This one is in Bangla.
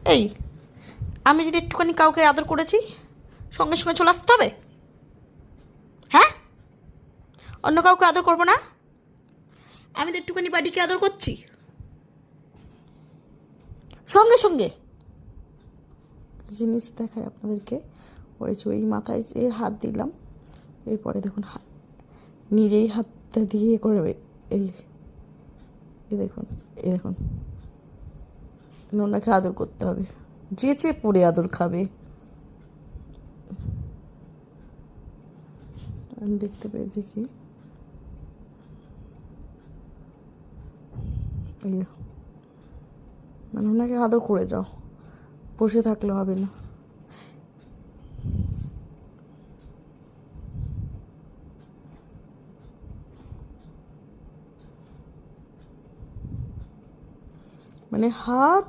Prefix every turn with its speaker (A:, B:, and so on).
A: এই, আমি যদি একটুখানি কাউকে আদর করেছি সঙ্গে সঙ্গে চলে আসতে হবে? হ্যাঁ, অন্য কাউকে আদর করবো না? আমি তো একটুখানি বাড়িকে আদর করছি সঙ্গে সঙ্গে। জিনিস দেখায় আপনাদেরকে। ওই যে ওই মাথায় যে হাত দিলাম, এরপরে দেখুন নিজেই হাতটা দিয়ে করবে। এই দেখুন, এই দেখুন, ওনাকে আদর করতে হবে, যেচে পড়ে আদর খাবে। আমি দেখতে পেয়েছি কি, এই মানে ওনাকে আদর করে যাও, বসে থাকলে হবে না। মানে হাত